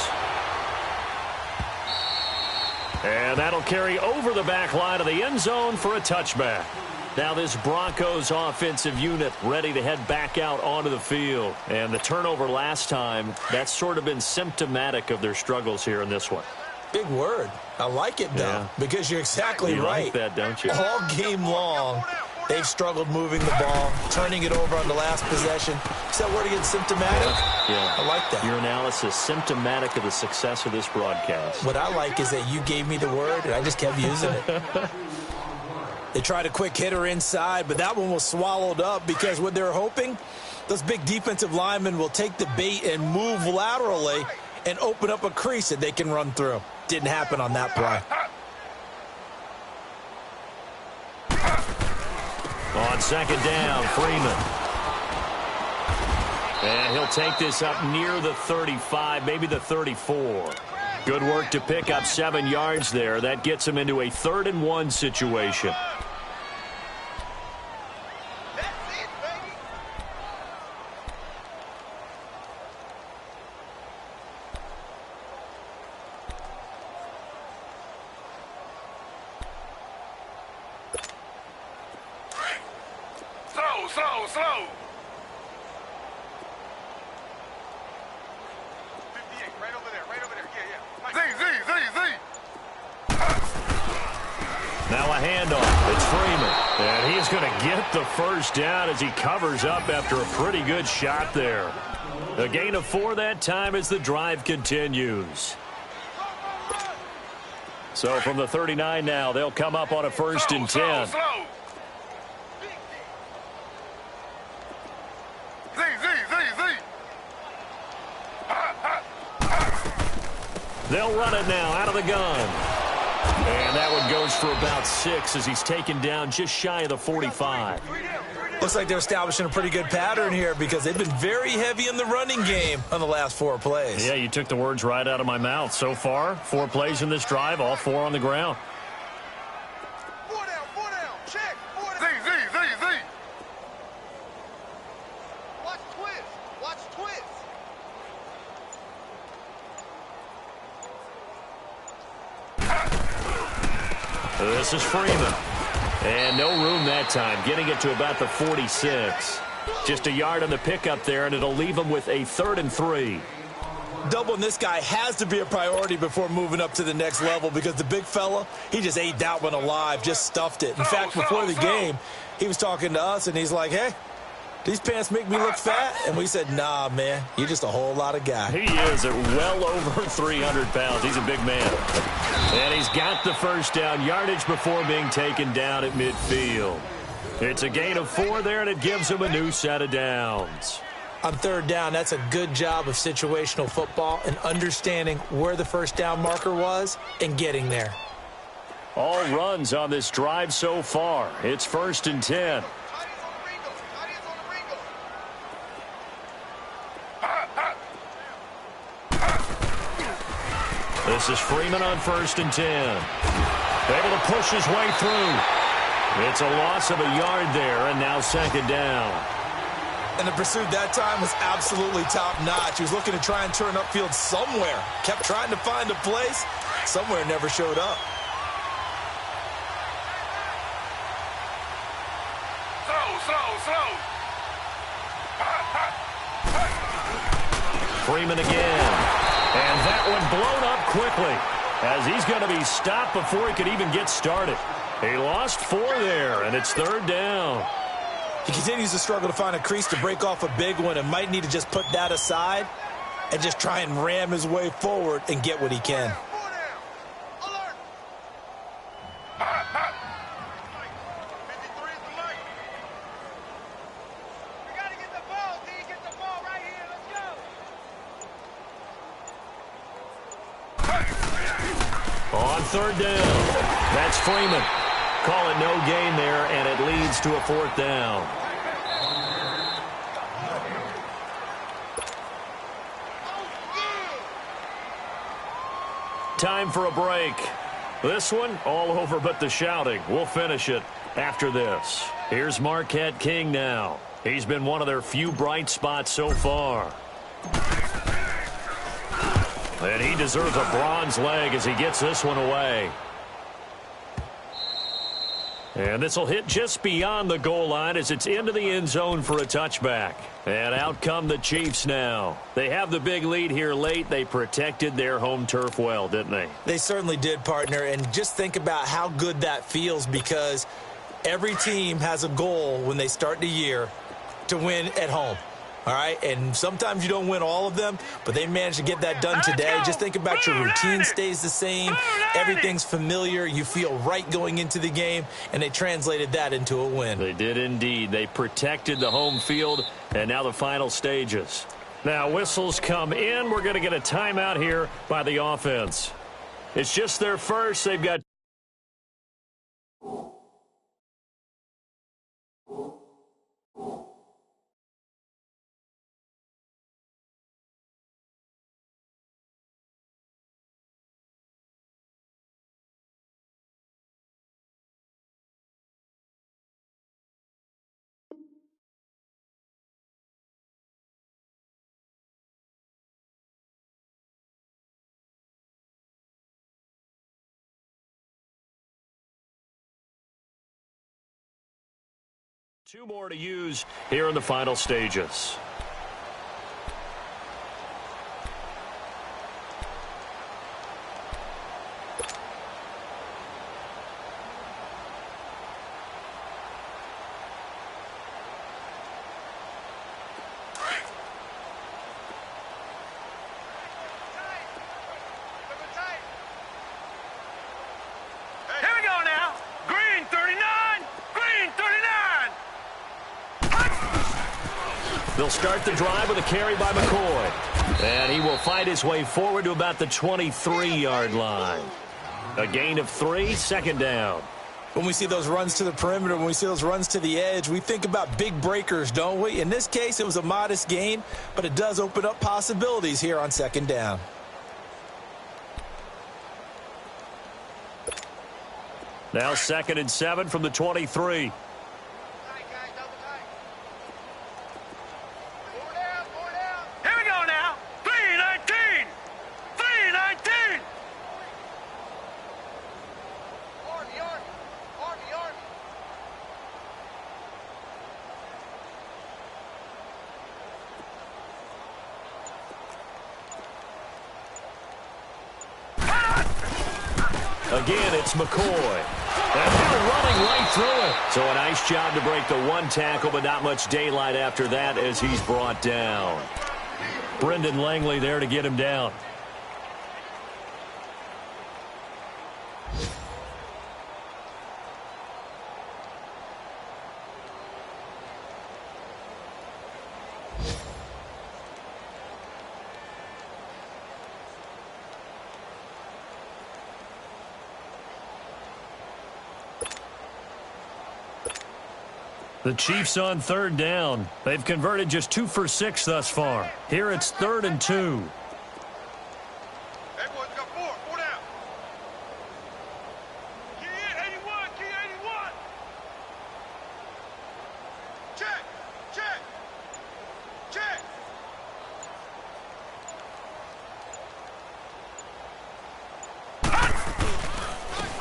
And that'll carry over the back line of the end zone for a touchback. Now this Broncos offensive unit ready to head back out onto the field. And the turnover last time, that's sort of been symptomatic of their struggles here in this one. Big word. I like it, though, because you're exactly right. You like that, don't you? All game long, they've struggled moving the ball, turning it over on the last possession. Is that word again, symptomatic? Yeah. I like that. Your analysis, symptomatic of the success of this broadcast. What I like is that you gave me the word, and I just kept using it. They tried a quick hitter inside, but that one was swallowed up because what they're hoping, those big defensive linemen will take the bait and move laterally and open up a crease that they can run through. Didn't happen on that play. On second down, Freeman. And he'll take this up near the 35, maybe the 34. Good work to pick up 7 yards there. That gets him into a 3rd and 1 situation. Slow. 58, right over there. Yeah. handoff. It's Freeman. And he's going to get the first down as he covers up after a pretty good shot there. A gain of 4 that time as the drive continues. So from the 39 now, they'll come up on a 1st and 10. They'll run it now out of the gun. And that one goes for about 6 as he's taken down just shy of the 45. Looks like they're establishing a pretty good pattern here because they've been very heavy in the running game on the last 4 plays. Yeah, you took the words right out of my mouth. So far, 4 plays in this drive, all 4 on the ground. 4 down, check, 4 down. Z. Watch twist. This is Freeman. And no room that time, getting it to about the 46. Just a yard on the pickup there, and it'll leave him with a 3rd and 3. Doubling this guy has to be a priority before moving up to the next level because the big fella, he just ate that one alive, just stuffed it. In fact, before the game, he was talking to us, and he's like, hey, these pants make me look fat? And we said, nah, man, you're just a whole lot of guy. He is at well over 300 pounds. He's a big man. And he's got the first down yardage before being taken down at midfield. It's a gain of 4 there, and it gives him a new set of downs. On 3rd down, that's a good job of situational football and understanding where the first down marker was and getting there. All runs on this drive so far. It's 1st and 10. This is Freeman on 1st and 10. Able to push his way through. It's a loss of a yard there, and now 2nd down. And the pursuit that time was absolutely top-notch. He was looking to try and turn upfield somewhere. Kept trying to find a place. Somewhere never showed up. Slow. Freeman again. And that one blown up quickly as he's going to be stopped before he could even get started. He lost 4 there, and it's 3rd down. He continues to struggle to find a crease to break off a big one and might need to just put that aside and just try and ram his way forward and get what he can. 4 down. Alert. 53 is the light. We got to get the ball, D. Get the ball right here. Let's go. On 3rd down, that's Freeman. Call it no gain there, and it leads to a 4th down. Time for a break. This one, all over but the shouting. We'll finish it after this. Here's Marquette King now. He's been one of their few bright spots so far. And he deserves a bronze leg as he gets this one away. And this will hit just beyond the goal line as it's into the end zone for a touchback. And out come the Chiefs now. They have the big lead here late. They protected their home turf well, didn't they? They certainly did, partner. And just think about how good that feels because every team has a goal when they start the year to win at home. All right, and sometimes you don't win all of them, but they managed to get that done today. Just think about your routine stays the same. Everything's familiar. You feel right going into the game, and they translated that into a win. They did indeed. They protected the home field, and now the final stages. Now whistles come in. We're going to get a timeout here by the offense. It's just their first. They've got two more to use here in the final stages. They'll start the drive with a carry by McCoy. And he will fight his way forward to about the 23-yard line. A gain of 3, second down. When we see those runs to the perimeter, when we see those runs to the edge, we think about big breakers, don't we? In this case, it was a modest gain, but it does open up possibilities here on second down. Now 2nd and 7 from the 23. Again, it's McCoy. And they're running right through it. So a nice job to break the one tackle, but not much daylight after that as he's brought down. Brendan Langley there to get him down. The Chiefs on 3rd down. They've converted just 2 for 6 thus far. Here it's 3rd and 2. Hey, boys, got 4 down. Key 81, key 81. Check, check, check.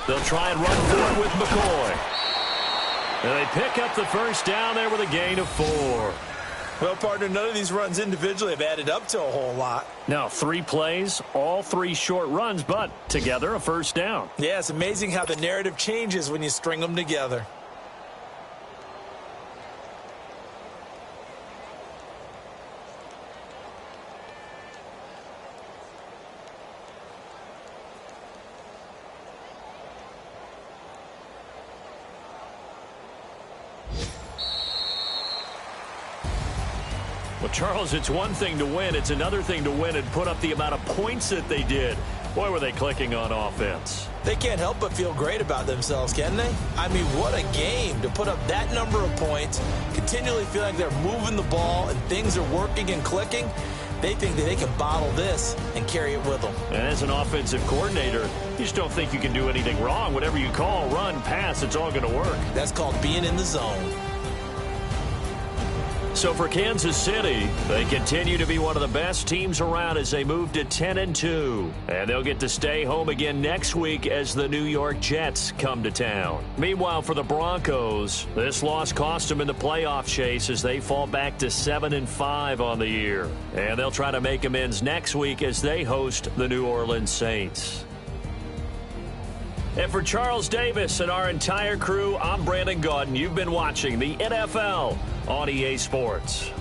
They'll try and run forward with McCoy. And they pick up the first down there with a gain of 4. Well, partner, none of these runs individually have added up to a whole lot. Now 3 plays, all 3 short runs, but together a first down. Yeah, it's amazing how the narrative changes when you string them together. Well, Charles, it's one thing to win. It's another thing to win and put up the amount of points that they did. Boy, were they clicking on offense. They can't help but feel great about themselves, can they? I mean, what a game to put up that number of points, continually feel like they're moving the ball and things are working and clicking. They think that they can bottle this and carry it with them. And as an offensive coordinator, you just don't think you can do anything wrong. Whatever you call, run, pass, it's all going to work. That's called being in the zone. So for Kansas City, they continue to be one of the best teams around as they move to 10-2. And they'll get to stay home again next week as the New York Jets come to town. Meanwhile, for the Broncos, this loss cost them in the playoff chase as they fall back to 7-5 on the year. And they'll try to make amends next week as they host the New Orleans Saints. And for Charles Davis and our entire crew, I'm Brandon Gaudin. You've been watching the NFL on EA Sports.